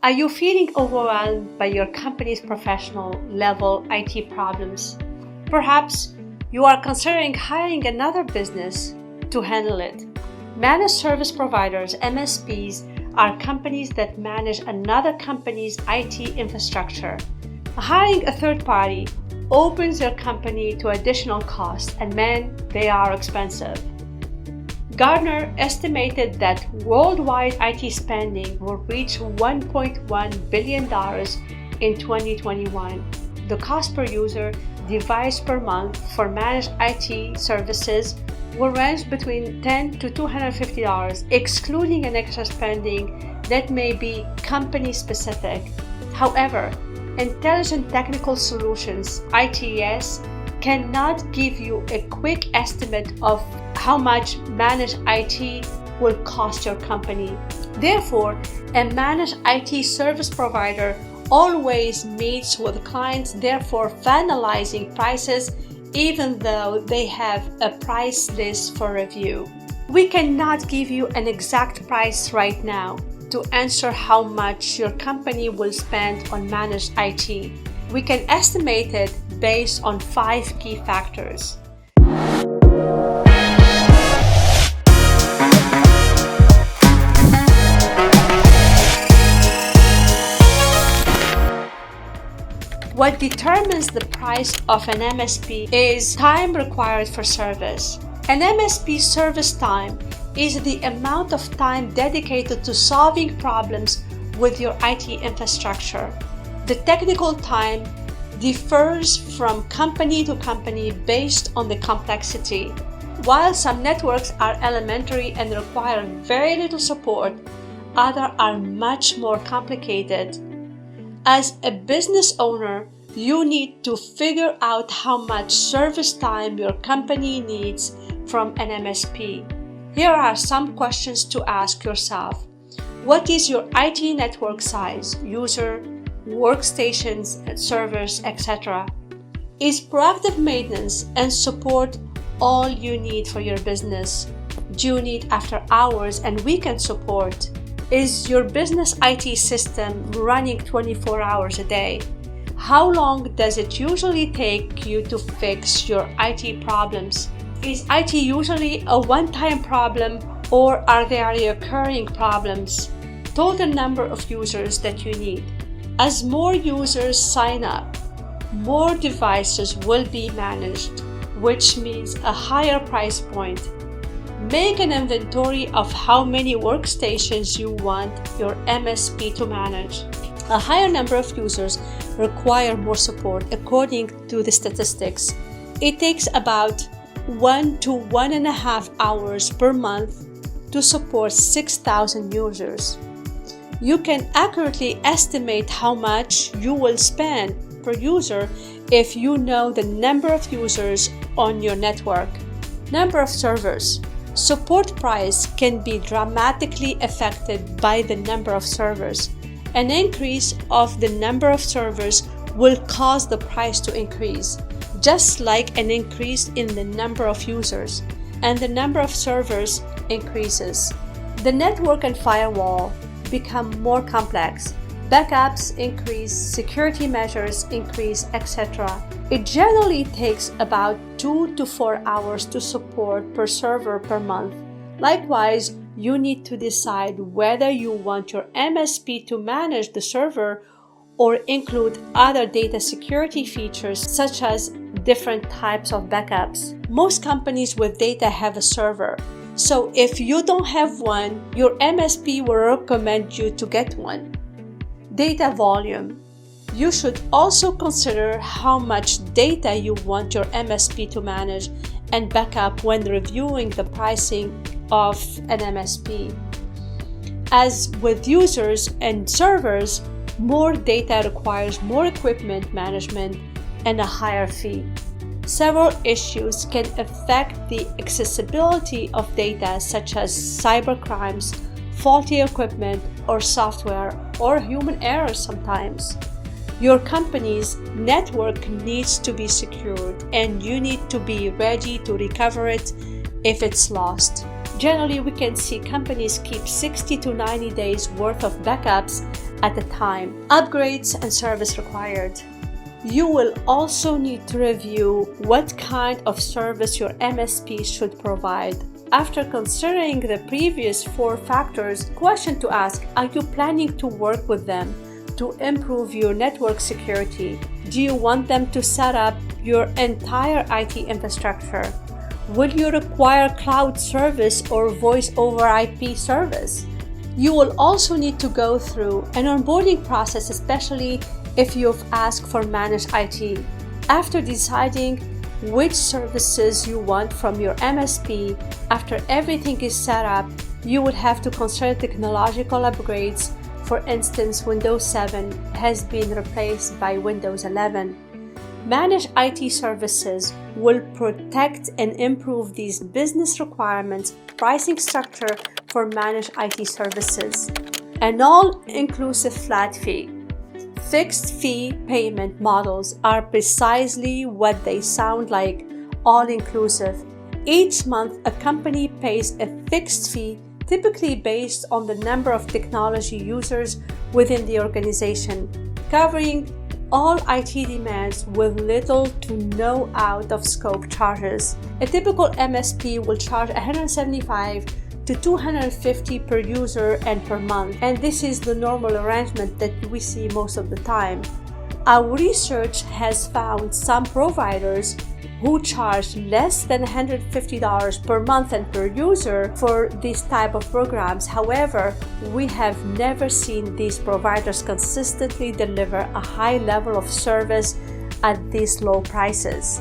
Are you feeling overwhelmed by your company's professional level IT problems? Perhaps you are considering hiring another business to handle it. Managed service providers, MSPs, are companies that manage another company's IT infrastructure. Hiring a third party opens your company to additional costs, and man, they are expensive. Gartner estimated that worldwide IT spending will reach $1.1 billion in 2021. The cost per user, device per month for managed IT services will range between $10 to $250, excluding an extra spending that may be company specific. However, Intelligent Technical Solutions, ITS, cannot give you a quick estimate of how much managed IT will cost your company. Therefore, a managed IT service provider always meets with clients, therefore finalizing prices even though they have a price list for review. We cannot give you an exact price right now to answer how much your company will spend on managed IT. We can estimate it based on 5 key factors. What determines the price of an MSP is time required for service. An MSP service time is the amount of time dedicated to solving problems with your IT infrastructure. The technical time differs from company to company based on the complexity. While some networks are elementary and require very little support, others are much more complicated. As a business owner, you need to figure out how much service time your company needs from an MSP. Here are some questions to ask yourself. What is your IT network size, user, workstations, servers, etc.? Is proactive maintenance and support all you need for your business? Do you need after hours and weekend support? Is your business IT system running 24 hours a day? How long does it usually take you to fix your IT problems? Is IT usually a one-time problem, or are there recurring problems? Total number of users that you need. As more users sign up, more devices will be managed, which means a higher price point. Make an inventory of how many workstations you want your MSP to manage. A higher number of users require more support according to the statistics. It takes about 1 to 1.5 hours per month to support 6,000 users. You can accurately estimate how much you will spend per user if you know the number of users on your network. Number of servers. Support price can be dramatically affected by the number of servers. An increase of the number of servers will cause the price to increase, just like an increase in the number of users, and the number of servers increases. The network and firewall become more complex. Backups increase, security measures increase, etc. It generally takes about 2 to 4 hours to support per server per month. Likewise, you need to decide whether you want your MSP to manage the server or include other data security features such as different types of backups. Most companies with data have a server, so if you don't have one, your MSP will recommend you to get one. Data volume. You should also consider how much data you want your MSP to manage and backup when reviewing the pricing of an MSP. As with users and servers, more data requires more equipment management and a higher fee. Several issues can affect the accessibility of data, such as cybercrimes, faulty equipment or software, or human error sometimes. Your company's network needs to be secured, and you need to be ready to recover it if it's lost. Generally, we can see companies keep 60 to 90 days worth of backups at a time. Upgrades and service required. You will also need to review what kind of service your MSP should provide. After considering the previous 4 factors, question to ask: are you planning to work with them to improve your network security? Do you want them to set up your entire IT infrastructure? Will you require cloud service or voice over IP service? You will also need to go through an onboarding process, especially if you've asked for managed IT. After deciding which services you want from your MSP, after everything is set up, you would have to consider technological upgrades. For instance, Windows 7 has been replaced by Windows 11. Managed IT services will protect and improve these business requirements, pricing structure for managed IT services. An all-inclusive flat fee. Fixed fee payment models are precisely what they sound like, all-inclusive. Each month, a company pays a fixed fee, typically based on the number of technology users within the organization, covering all IT demands with little to no out-of-scope charges. A typical MSP will charge $175 to $250 per user and per month, and this is the normal arrangement that we see most of the time. Our research has found some providers who charge less than $150 per month and per user for this type of programs. However, we have never seen these providers consistently deliver a high level of service at these low prices.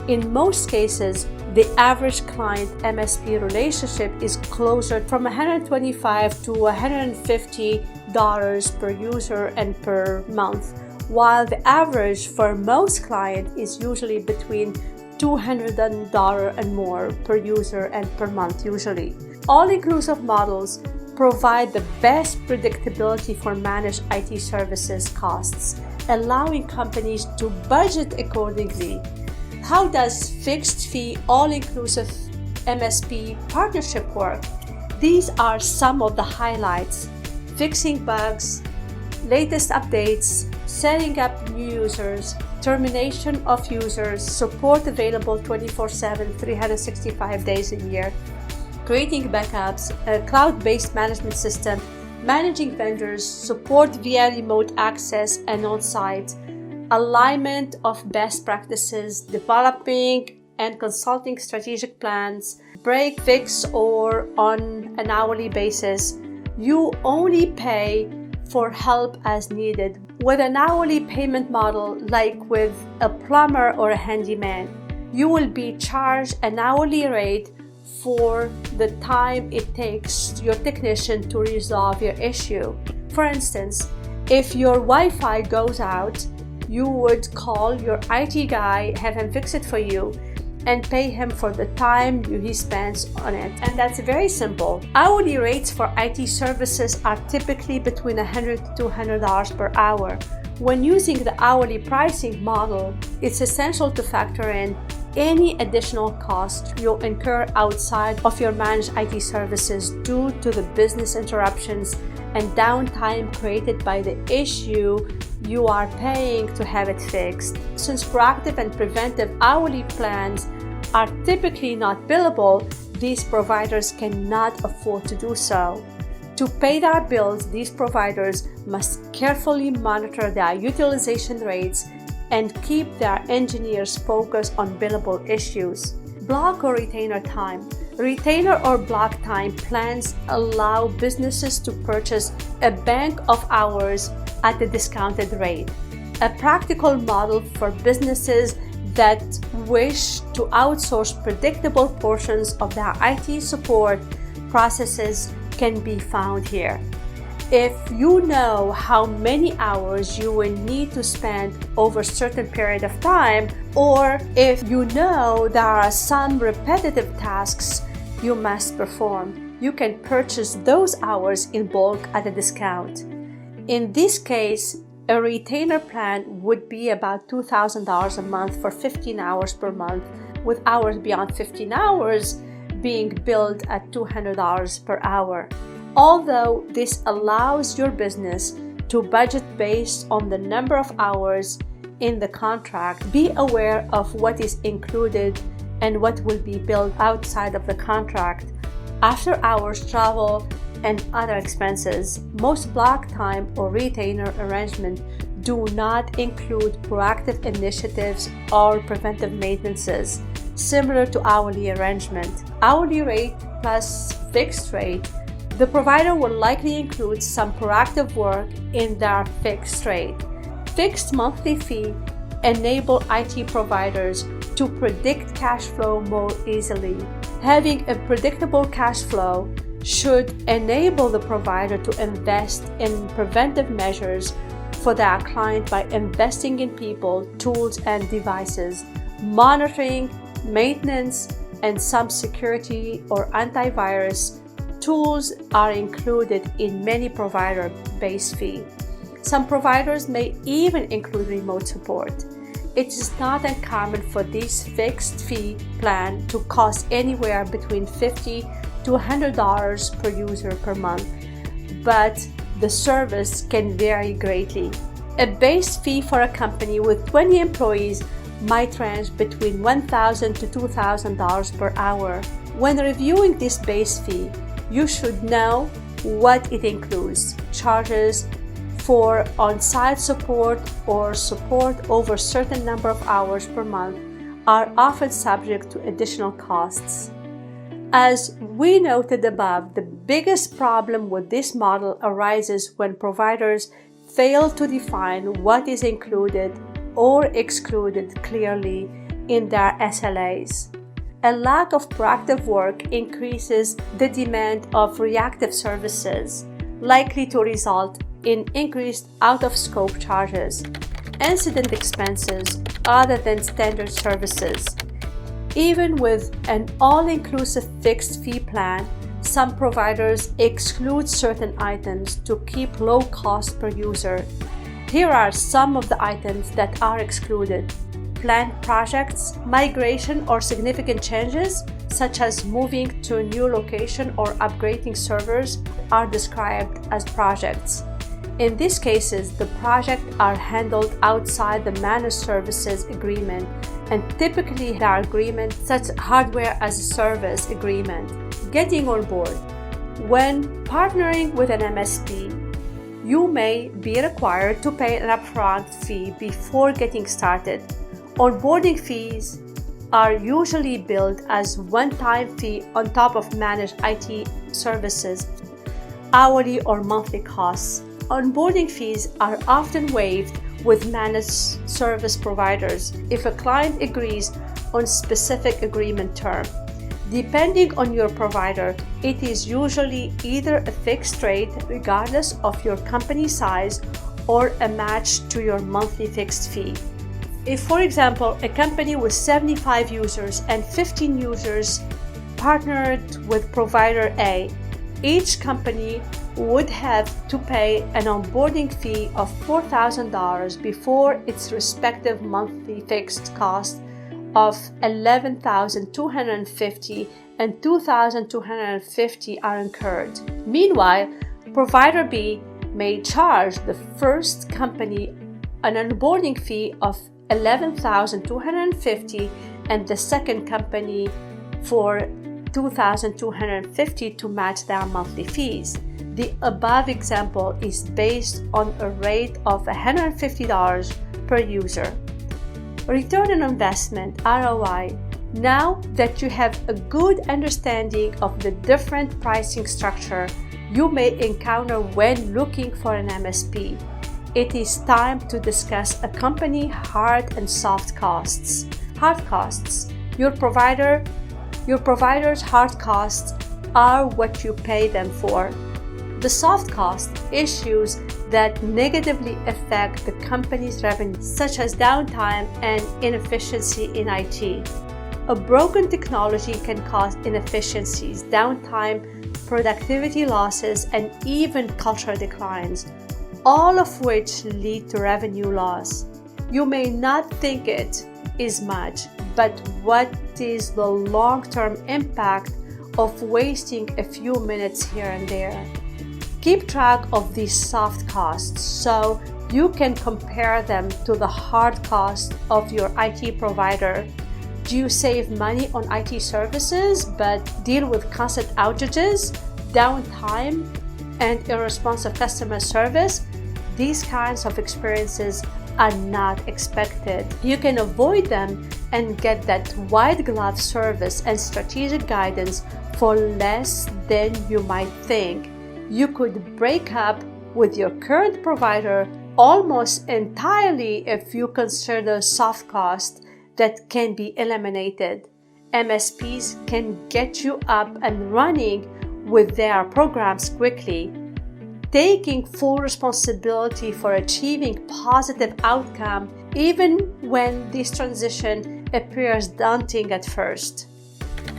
In most cases, the average client MSP relationship is closer from $125 to $150 per user and per month, while the average for most clients is usually between $200 and more per user and per month usually. All-inclusive models provide the best predictability for managed IT services costs, allowing companies to budget accordingly. How does fixed fee all-inclusive MSP partnership work? These are some of the highlights: fixing bugs, latest updates, setting up new users, termination of users, support available 24/7, 365 days a year, creating backups, a cloud-based management system, managing vendors, support via remote access and on-site, alignment of best practices, developing and consulting strategic plans, break, fix, or on an hourly basis. You only pay for help as needed. With an hourly payment model, like with a plumber or a handyman, you will be charged an hourly rate for the time it takes your technician to resolve your issue. For instance, if your Wi-Fi goes out, you would call your IT guy, have him fix it for you, and pay him for the time he spends on it. And that's very simple. Hourly rates for IT services are typically between $100 to $200 per hour. When using the hourly pricing model, it's essential to factor in any additional cost you'll incur outside of your managed IT services due to the business interruptions and downtime created by the issue you are paying to have it fixed. Since proactive and preventive hourly plans are typically not billable, these providers cannot afford to do so. To pay their bills, these providers must carefully monitor their utilization rates and keep their engineers focused on billable issues. Block or retainer time. Retainer or block time plans allow businesses to purchase a bank of hours at a discounted rate. A practical model for businesses that wish to outsource predictable portions of their IT support processes can be found here. If you know how many hours you will need to spend over a certain period of time, or if you know there are some repetitive tasks you must perform, you can purchase those hours in bulk at a discount. In this case, a retainer plan would be about $2,000 a month for 15 hours per month, with hours beyond 15 hours being billed at $200 per hour. Although this allows your business to budget based on the number of hours in the contract. Be aware of what is included and what will be billed outside of the contract. After hours travel and other expenses. Most block time or retainer arrangements do not include proactive initiatives or preventive maintenances, similar to hourly arrangement. Hourly rate plus fixed rate. The provider will likely include some proactive work in their fixed rate. Fixed monthly fee enable IT providers to predict cash flow more easily. Having a predictable cash flow should enable the provider to invest in preventive measures for their client by investing in people, tools, and devices, monitoring, maintenance, and some security or antivirus tools are included in many provider-based fee. Some providers may even include remote support. It is not uncommon for these fixed fee plan to cost anywhere between $50 to $100 per user per month, but the service can vary greatly. A base fee for a company with 20 employees might range between $1,000 to $2,000 per hour. When reviewing this base fee, you should know what it includes. Charges for on-site support or support over a certain number of hours per month are often subject to additional costs. As we noted above, the biggest problem with this model arises when providers fail to define what is included or excluded clearly in their SLAs. A lack of proactive work increases the demand of reactive services, likely to result in increased out-of-scope charges, incident expenses other than standard services. Even with an all-inclusive fixed fee plan, some providers exclude certain items to keep low cost per user. Here are some of the items that are excluded. Planned projects, migration or significant changes, such as moving to a new location or upgrading servers, are described as projects. In these cases, the projects are handled outside the managed services agreement, and typically there are agreements such as hardware as a service agreement. Getting on board. When partnering with an MSP, you may be required to pay an upfront fee before getting started. Onboarding fees are usually billed as one-time fee on top of managed IT services, hourly or monthly costs. Onboarding fees are often waived with managed service providers if a client agrees on specific agreement term. Depending on your provider, it is usually either a fixed rate regardless of your company size or a match to your monthly fixed fee. If, for example, a company with 75 users and 15 users partnered with provider A, each company would have to pay an onboarding fee of $4,000 before its respective monthly fixed cost of $11,250 and $2,250 are incurred. Meanwhile, provider B may charge the first company an onboarding fee of $11,250 and the second company for $2,250 to match their monthly fees. The above example is based on a rate of $150 per user. Return on investment, ROI. Now that you have a good understanding of the different pricing structure you may encounter when looking for an MSP, it is time to discuss a company hard and soft costs. Hard costs. Your provider's hard costs are what you pay them for. The soft cost issues that negatively affect the company's revenue, such as downtime and inefficiency in IT. A broken technology can cause inefficiencies, downtime, productivity losses, and even cultural declines, all of which lead to revenue loss. You may not think it is much, but what is the long-term impact of wasting a few minutes here and there? Keep track of these soft costs so you can compare them to the hard cost of your IT provider. Do you save money on IT services but deal with constant outages, downtime, and irresponsive customer service? These kinds of experiences are not expected. You can avoid them and get that white glove service and strategic guidance for less than you might think. You could break up with your current provider almost entirely if you consider soft costs that can be eliminated. MSPs can get you up and running with their programs quickly, taking full responsibility for achieving positive outcome even when this transition appears daunting at first.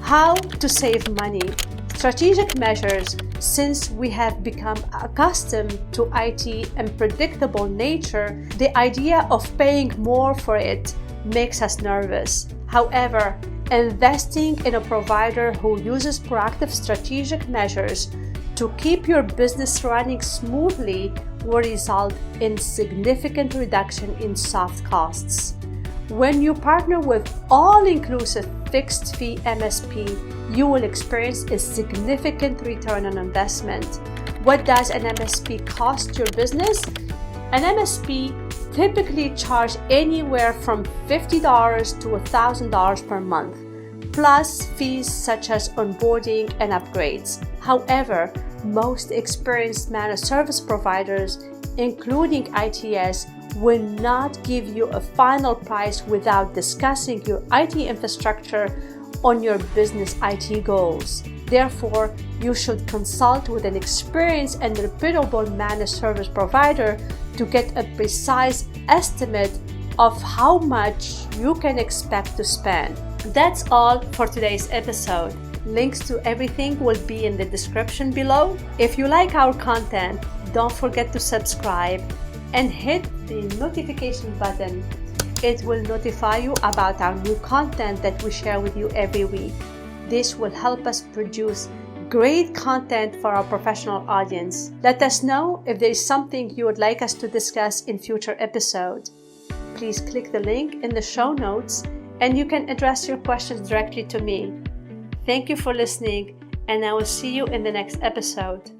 How to save money? Strategic measures. Since we have become accustomed to IT and predictable nature, the idea of paying more for it makes us nervous. However, investing in a provider who uses proactive strategic measures to keep your business running smoothly will result in significant reduction in soft costs. When you partner with all-inclusive fixed-fee MSP, you will experience a significant return on investment. What does an MSP cost your business? An MSP typically charges anywhere from $50 to $1,000 per month, plus fees such as onboarding and upgrades. However, most experienced managed service providers, including ITS, will not give you a final price without discussing your IT infrastructure on your business IT goals. Therefore, you should consult with an experienced and reputable managed service provider to get a precise estimate of how much you can expect to spend. That's all for today's episode. Links to everything will be in the description below. If you like our content, don't forget to subscribe and hit the notification button. It will notify you about our new content that we share with you every week. This will help us produce great content for our professional audience. Let us know if there is something you would like us to discuss in future episodes. Please click the link in the show notes and you can address your questions directly to me. Thank you for listening, and I will see you in the next episode.